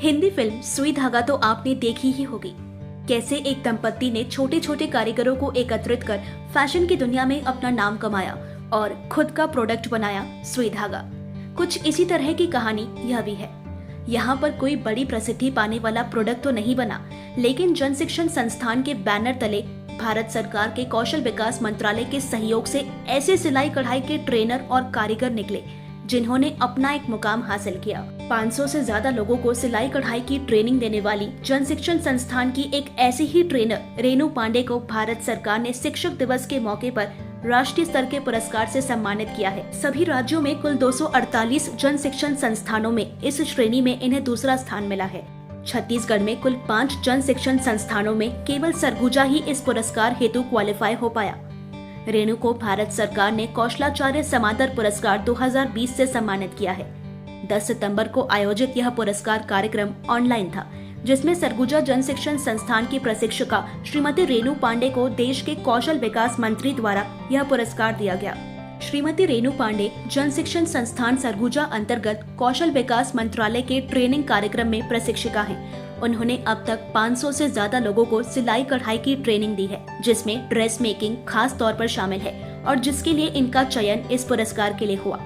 Hindi film सुई धागा तो आपने देखी ही होगी। कैसे एक दंपत्ति ने छोटे छोटे कारीगरों को एकत्रित कर फैशन की दुनिया में अपना नाम कमाया और खुद का प्रोडक्ट बनाया सुई धागा। कुछ इसी तरह की कहानी यह भी है। यहाँ पर कोई बड़ी प्रसिद्धि पाने वाला प्रोडक्ट तो नहीं बना, लेकिन जन शिक्षण संस्थान के बैनर तले भारत सरकार के कौशल विकास मंत्रालय के सहयोग से ऐसे सिलाई कढ़ाई के ट्रेनर और कारीगर निकले जिन्होंने अपना एक मुकाम हासिल किया। 500 से ज्यादा लोगों को सिलाई कढ़ाई की ट्रेनिंग देने वाली जन शिक्षण संस्थान की एक ऐसी ही ट्रेनर रेणु पांडे को भारत सरकार ने शिक्षक दिवस के मौके पर राष्ट्रीय स्तर के पुरस्कार से सम्मानित किया है। सभी राज्यों में कुल 248 जन शिक्षण संस्थानों में इस श्रेणी में इन्हें दूसरा स्थान मिला है। छत्तीसगढ़ में कुल 5 जन शिक्षण संस्थानों में केवल सरगुजा ही इस पुरस्कार हेतु क्वालिफाई हो पाया। रेणु को भारत सरकार ने कौशलाचार्य समादर पुरस्कार 2020 से सम्मानित किया है। 10 सितंबर को आयोजित यह पुरस्कार कार्यक्रम ऑनलाइन था, जिसमें सरगुजा जन शिक्षण संस्थान की प्रशिक्षिका श्रीमती रेणु पांडे को देश के कौशल विकास मंत्री द्वारा यह पुरस्कार दिया गया। श्रीमती रेणु पांडे जन शिक्षण संस्थान सरगुजा अंतर्गत कौशल विकास मंत्रालय के ट्रेनिंग कार्यक्रम में प्रशिक्षिका हैं। उन्होंने अब तक 500 से ज्यादा लोगों को सिलाई कढ़ाई की ट्रेनिंग दी है, जिसमें ड्रेस मेकिंग खास तौर पर शामिल है और जिसके लिए इनका चयन इस पुरस्कार के लिए हुआ।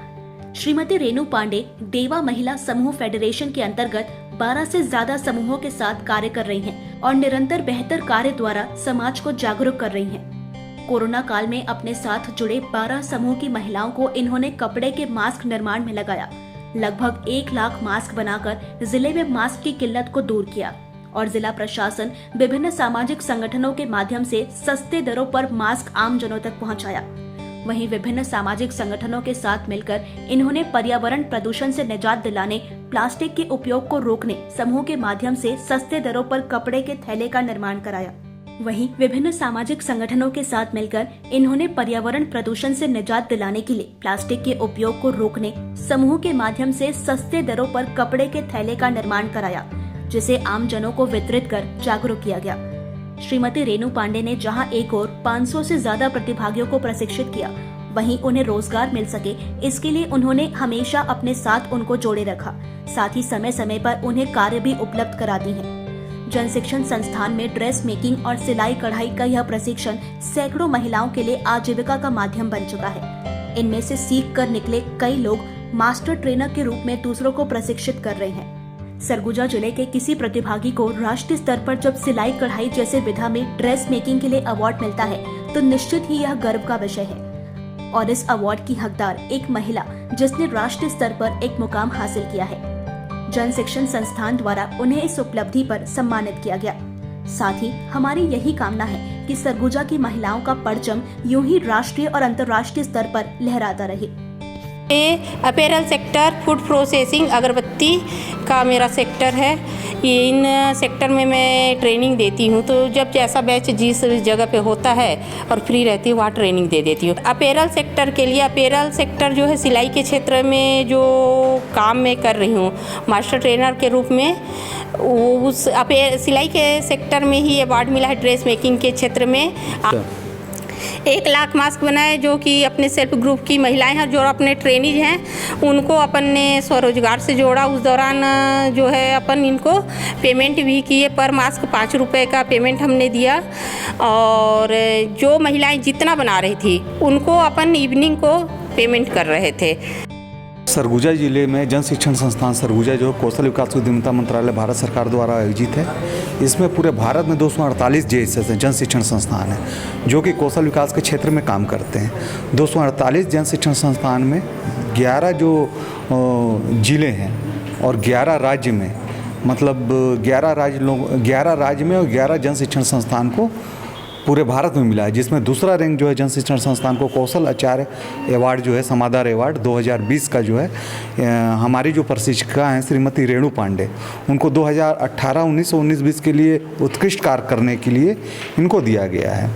श्रीमती रेणु पांडे देवा महिला समूह फेडरेशन के अंतर्गत 12 से ज्यादा समूहों के साथ कार्य कर रही हैं और निरंतर बेहतर कार्य द्वारा समाज को जागरूक कर रही हैं। कोरोना काल में अपने साथ जुड़े 12 समूह की महिलाओं को इन्होंने कपड़े के मास्क निर्माण में लगाया। लगभग 1 लाख मास्क बनाकर जिले में मास्क की किल्लत को दूर किया और जिला प्रशासन विभिन्न सामाजिक संगठनों के माध्यम से सस्ते दरों पर मास्क आम जनों तक पहुंचाया। वहीं विभिन्न सामाजिक संगठनों के साथ मिलकर इन्होंने पर्यावरण प्रदूषण से निजात दिलाने, प्लास्टिक के उपयोग को रोकने समूह के माध्यम से सस्ते दरों पर कपड़े के थैले का निर्माण कराया। वहीं विभिन्न सामाजिक संगठनों के साथ मिलकर इन्होंने पर्यावरण प्रदूषण से निजात दिलाने के लिए प्लास्टिक के उपयोग को रोकने समूह के माध्यम से सस्ते दरों पर कपड़े के थैले का निर्माण कराया, जिसे आम जनों को वितरित कर जागरूक किया गया। श्रीमती रेणु पांडे ने जहां एक और 500 से ज्यादा प्रतिभागियों को प्रशिक्षित किया, वहीं उन्हें रोजगार मिल सके इसके लिए उन्होंने हमेशा अपने साथ उनको जोड़े रखा। साथ ही समय समय पर उन्हें कार्य भी उपलब्ध करा दी है। जन शिक्षण संस्थान में ड्रेस मेकिंग और सिलाई कढ़ाई का यह प्रशिक्षण सैकड़ों महिलाओं के लिए आजीविका का माध्यम बन चुका है। इनमें से सीख कर निकले कई लोग मास्टर ट्रेनर के रूप में दूसरों को प्रशिक्षित कर रहे हैं। सरगुजा जिले के किसी प्रतिभागी को राष्ट्रीय स्तर पर जब सिलाई कढ़ाई जैसे विधा में ड्रेस मेकिंग के लिए अवार्ड मिलता है तो निश्चित ही यह गर्व का विषय है और इस अवार्ड की हकदार एक महिला जिसने राष्ट्रीय स्तर पर एक मुकाम हासिल किया है। जन शिक्षण संस्थान द्वारा उन्हें इस उपलब्धि पर सम्मानित किया गया। साथ ही हमारी यही कामना है कि सरगुजा की महिलाओं का परचम यूं ही राष्ट्रीय और अंतर्राष्ट्रीय स्तर पर लहराता रहे। अपैरल सेक्टर, फूड प्रोसेसिंग, अगरबत्ती का मेरा सेक्टर है। इन सेक्टर में मैं ट्रेनिंग देती हूँ, तो जब जैसा बैच जिस जगह पे होता है और फ्री रहती है वहाँ ट्रेनिंग दे देती हूँ। अपैरल सेक्टर के लिए, अपैरल सेक्टर जो है सिलाई के क्षेत्र में जो काम मैं कर रही हूँ मास्टर ट्रेनर के रूप में, उस सिलाई के सेक्टर में ही अवार्ड मिला है। ड्रेस मेकिंग के क्षेत्र में 1 लाख मास्क बनाए, जो कि अपने सेल्फ ग्रुप की महिलाएं हैं जो अपने ट्रेनीज हैं उनको अपन ने स्वरोजगार से जोड़ा। उस दौरान जो है अपन इनको पेमेंट भी किए, पर मास्क 5 रुपए का पेमेंट हमने दिया और जो महिलाएं जितना बना रही थी उनको अपन इवनिंग को पेमेंट कर रहे थे। सरगुजा जिले में जन शिक्षण संस्थान सरगुजा जो कौशल विकास उद्यमिता मंत्रालय भारत सरकार द्वारा आयोजित है, इसमें पूरे भारत में 248 JSS हैं, जन शिक्षण संस्थान हैं जो कि कौशल विकास के क्षेत्र में काम करते हैं। 248 जन शिक्षण संस्थान में 11 जो जिले हैं और 11 राज्य में, मतलब 11 राज्य में और 11 जन शिक्षण संस्थान को पूरे भारत में मिला है, जिसमें दूसरा रैंक जो है जन शिक्षण संस्थान को कौशल आचार्य अवार्ड जो है समादर अवार्ड 2020 का जो है हमारी जो प्रशिक्षिका हैं श्रीमती रेणु पांडे, उनको 2018, 19, 19, 20 के लिए उत्कृष्ट कार्य करने के लिए इनको दिया गया है।